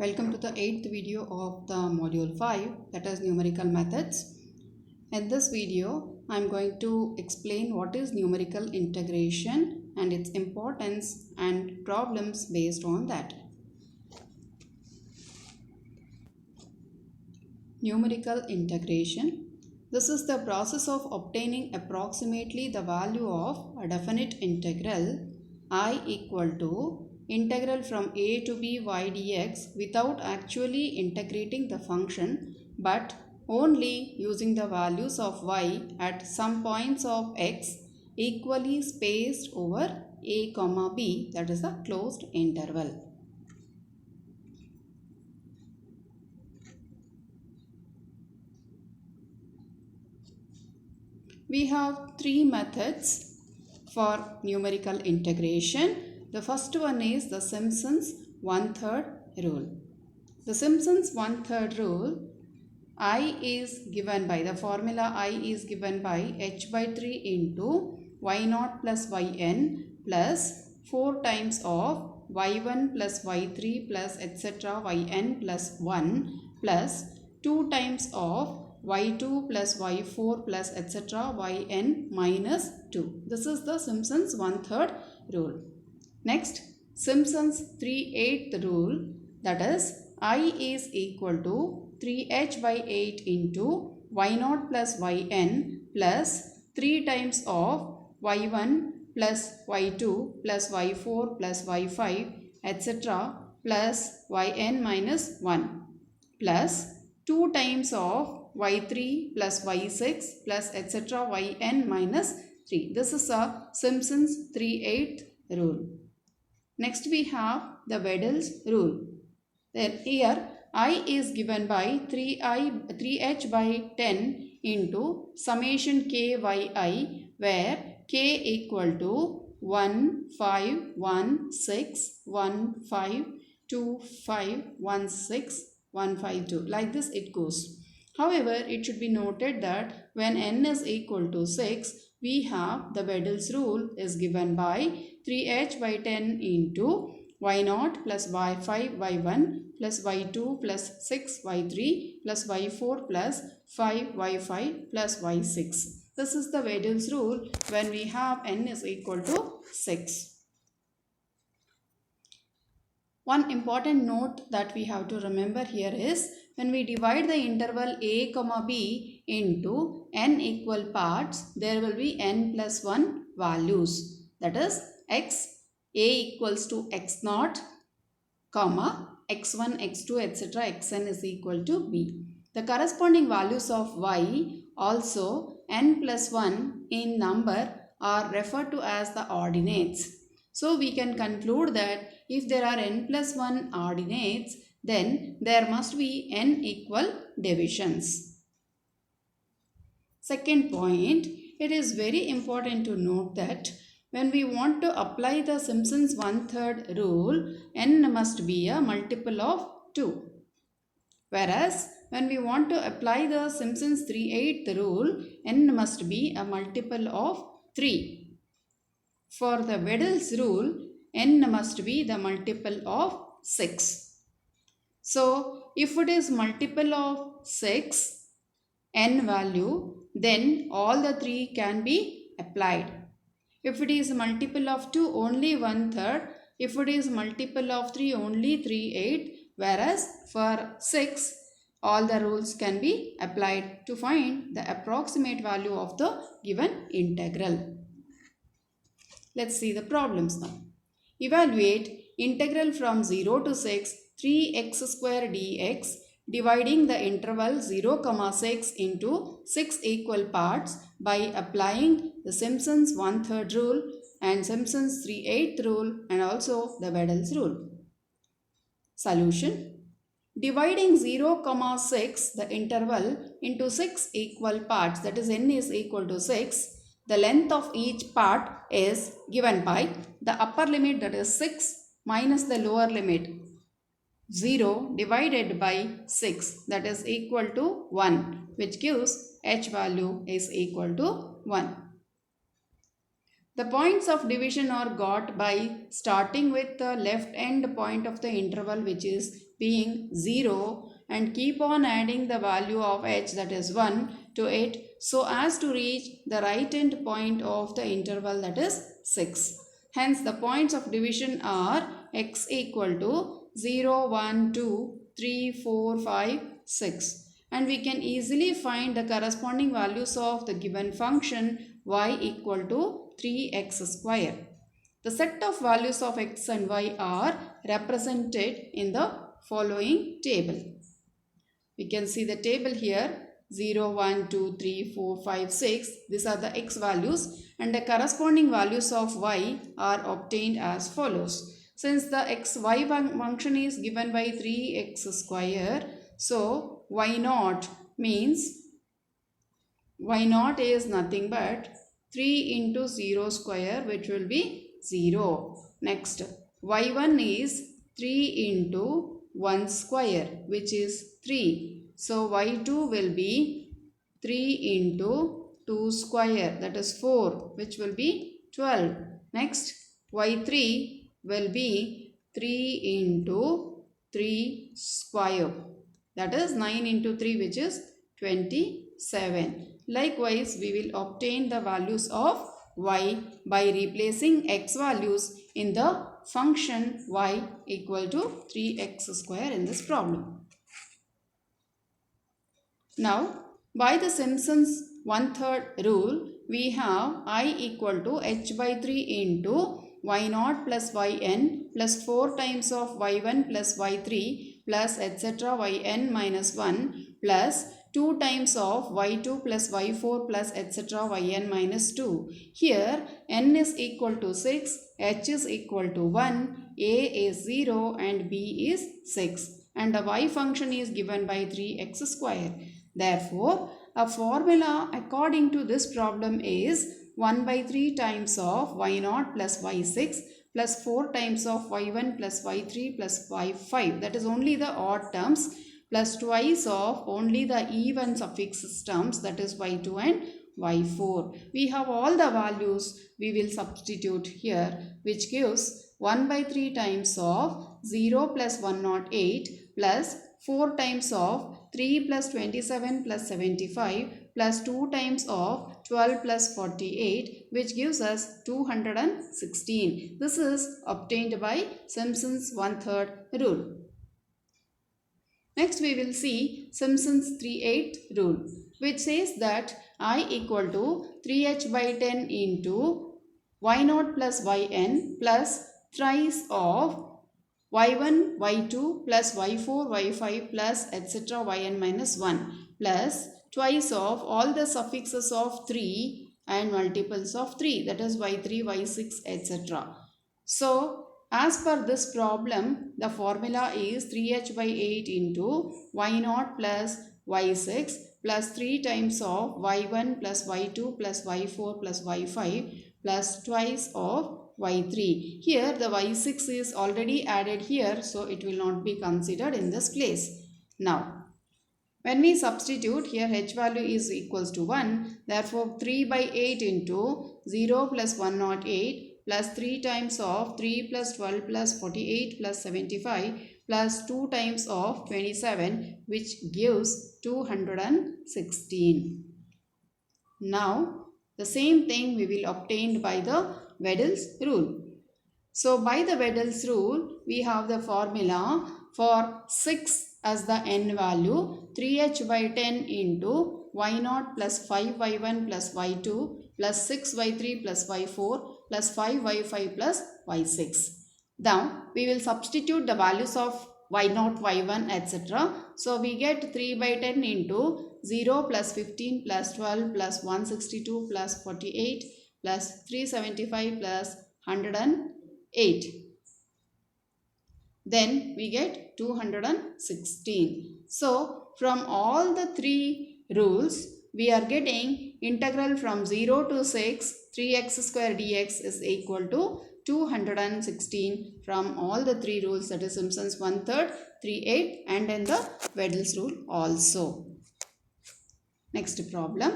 Welcome to the 8th video of the module 5, that is numerical methods. In this video, I am going to explain what is numerical integration and its importance and problems based on that. Numerical integration. This is the process of obtaining approximately the value of a definite integral I equal to integral from a to b y dx without actually integrating the function but only using the values of y at some points of x equally spaced over a comma b, that is a closed interval. We have three methods for numerical integration. The first one is the Simpson's one-third rule. The Simpson's one-third rule, I is given by, the formula I is given by h by 3 into y0 plus yn plus 4 times of y1 plus y3 plus etc. yn plus 1 plus 2 times of y2 plus y4 plus etc. yn minus 2. This is the Simpson's one-third rule. Next, Simpson's 3/8 rule, that is I is equal to 3h by 8 into y0 plus yn plus 3 times of y1 plus y2 plus y4 plus y5 etc. plus yn minus 1 plus 2 times of y3 plus y6 plus etc. yn minus 3. This is a Simpson's 3/8 rule. Next we have the Wedel's rule. Then here I is given by 3h by 10 into summation k yi, where k equal to 1, 5, 1, 6, 1, 5, 2, 5, 1, 6, 1, 5, 2. Like this it goes. However, it should be noted that when n is equal to 6, we have the Wedel's rule is given by 3h by 10 into y0 plus y5 y1 plus y2 plus 6 y3 plus y4 plus 5 y5 plus y6. This is the Wedel's rule when we have n is equal to 6. One important note that we have to remember here is when we divide the interval a comma b into n equal parts, there will be n plus 1 values. That is x a equals to x0 comma x1 x2 etc. xn is equal to b. The corresponding values of y, also n plus 1 in number, are referred to as the ordinates. So we can conclude that if there are n plus 1 ordinates, then there must be n equal divisions. Second point, it is very important to note that when we want to apply the Simpson's one-third rule, n must be a multiple of 2. Whereas when we want to apply the Simpson's 3/8 rule, n must be a multiple of 3. For the Wedel's rule, n must be the multiple of 6. So if it is multiple of 6, n value, then all the 3 can be applied. If it is multiple of 2, only 1/3. If it is multiple of 3, only 3/8. Whereas for 6, all the rules can be applied to find the approximate value of the given integral. Let's see the problems now. Evaluate integral from 0 to 6 3x square dx dividing the interval 0, 6 into 6 equal parts by applying the Simpson's one-third rule and Simpson's 3/8 rule and also the Wedel's rule. Solution. Dividing 0, 6 the interval into 6 equal parts, that is n is equal to 6. The length of each part is given by the upper limit, that is 6, minus the lower limit 0 divided by 6, that is equal to 1, which gives h value is equal to 1. The points of division are got by starting with the left end point of the interval, which is being 0 and keep on adding the value of h, that is 1, to it so as to reach the right end point of the interval, that is 6. Hence the points of division are x equal to 0, 1, 2, 3, 4, 5, 6. And we can easily find the corresponding values of the given function y equal to 3x square. The set of values of x and y are represented in the following table. We can see the table here, 0, 1, 2, 3, 4, 5, 6. These are the x values and the corresponding values of y are obtained as follows. Since the xy function is given by 3x square, so y0 means y0 is nothing but 3 into 0 square, which will be 0. Next, y1 is 3 into 1 square, which is 3. So y2 will be 3 into 2 square, that is 4, which will be 12. Next, y3 will be 3 into 3 square, that is 9 into 3, which is 27. Likewise, we will obtain the values of y by replacing x values in the function y equal to 3x square in this problem. Now, by the Simpson's 1/3 rule, we have I equal to h by 3 into y0 plus yn plus 4 times of y1 plus y3 plus etc. yn minus 1 plus 2 times of y2 plus y4 plus etc. yn minus 2. Here n is equal to 6, h is equal to 1, a is 0 and b is 6. And the y function is given by 3x square. Therefore, a formula according to this problem is 1 by 3 times of y0 plus y6 plus 4 times of y1 plus y3 plus y5. That is only the odd terms, plus twice of only the even suffix terms, that is y2 and y4. We have all the values we will substitute here, which gives 1 by 3 times of 0 plus 108 plus 4 times of 3 plus 27 plus 75 plus 2 times of 12 plus 48, which gives us 216. This is obtained by Simpson's 1/3 rule. Next we will see Simpson's 3/8 rule, which says that I equal to 3h by 10 into y0 plus yn plus thrice of y1, y2 plus y4, y5 plus etc. yn minus 1 plus twice of all the suffixes of 3 and multiples of 3, that is y3, y6 etc. So, as per this problem, the formula is 3h by 8 into y0 plus y6 plus 3 times of y1 plus y2 plus y4 plus y5 plus twice of y3. Here the y6 is already added here, so it will not be considered in this place. Now, when we substitute here, h value is equals to 1. Therefore, 3 by 8 into 0 plus 108 plus 3 times of 3 plus 12 plus 48 plus 75 plus 2 times of 27, which gives 216. Now, the same thing we will obtain by the Wedel's rule. So, by the Wedel's rule, we have the formula for 6 as the n value, 3h by 10 into y0 plus 5y1 plus y2 plus 6y3 plus y4 plus 5y5 plus y6. Now, we will substitute the values of y0, y1 etc. So, we get 3 by 10 into 0 plus 15 plus 12 plus 162 plus 48 plus 375 plus 108. Then we get 216. So, from all the three rules, we are getting integral from 0 to 6, 3x square dx is equal to 216 from all the three rules, that is Simpson's 1/3, 3/8 and in the Wedel's rule also. Next problem.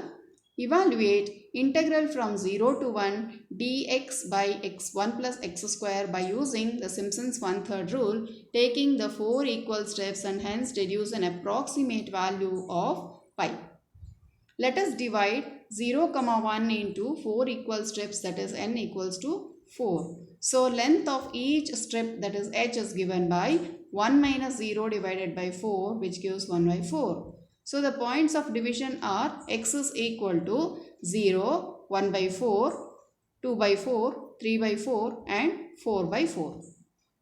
Evaluate integral from 0 to 1 dx by x1 plus x square by using the Simpson's one-third rule, taking the 4 equal steps and hence deduce an approximate value of pi. Let us divide 0, 1 into 4 equal strips, that is n equals to 4. So length of each strip, that is h, is given by 1 minus 0 divided by 4, which gives 1 by 4. So the points of division are x is equal to 0, 1 by 4, 2 by 4, 3 by 4 and 4 by 4.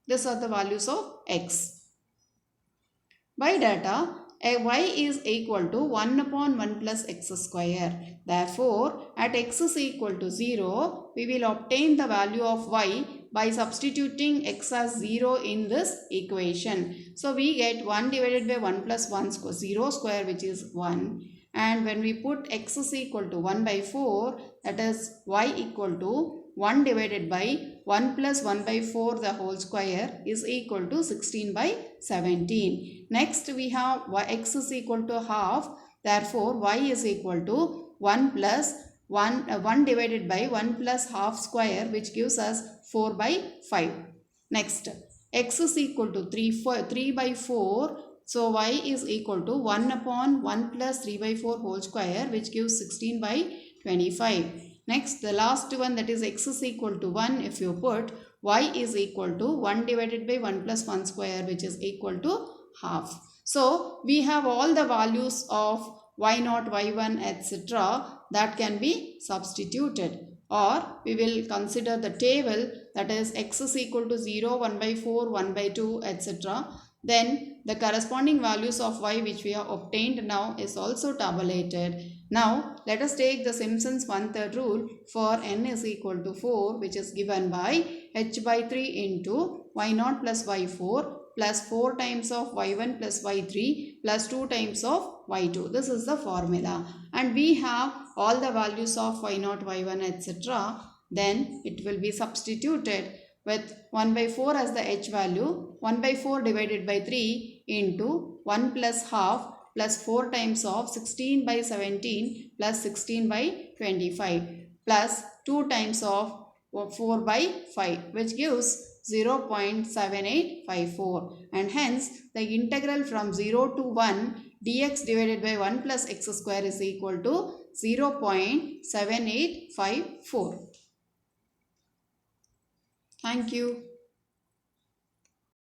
These are the values of x. By data, y is equal to 1 upon 1 plus x square. Therefore, at x is equal to 0, we will obtain the value of y by substituting x as 0 in this equation. So, we get 1 divided by 1 plus 1 square, 0 square, which is 1. And when we put x is equal to 1 by 4, that is y equal to 1 divided by 1 plus 1 by 4 the whole square is equal to 16 by 17. Next we have x is equal to half. Therefore, y is equal to 1 plus 1 divided by 1 plus half square, which gives us 4 by 5. Next, x is equal to 3 by 4. So, y is equal to 1 upon 1 plus 3 by 4 whole square, which gives 16 by 25. Next, the last one, that is x is equal to 1. If you put y is equal to 1 divided by 1 plus 1 square, which is equal to half. So, we have all the values of y0, y1, etc. that can be substituted. Or we will consider the table, that is x is equal to 0, 1 by 4, 1 by 2, etc. Then the corresponding values of y which we have obtained now is also tabulated. Now let us take the Simpson's one-third rule for n is equal to 4, which is given by h by 3 into y0 plus y4 plus 4 times of y1 plus y3 plus 2 times of y2. This is the formula. And we have all the values of y0, y1, etc. Then it will be substituted with 1 by 4 as the h value, 1 by 4 divided by 3 into 1 plus half plus 4 times of 16 by 17 plus 16 by 25 plus 2 times of 4 by 5, which gives 0.7854, and hence the integral from 0 to 1 dx divided by 1 plus x square is equal to 0.7854. Thank you.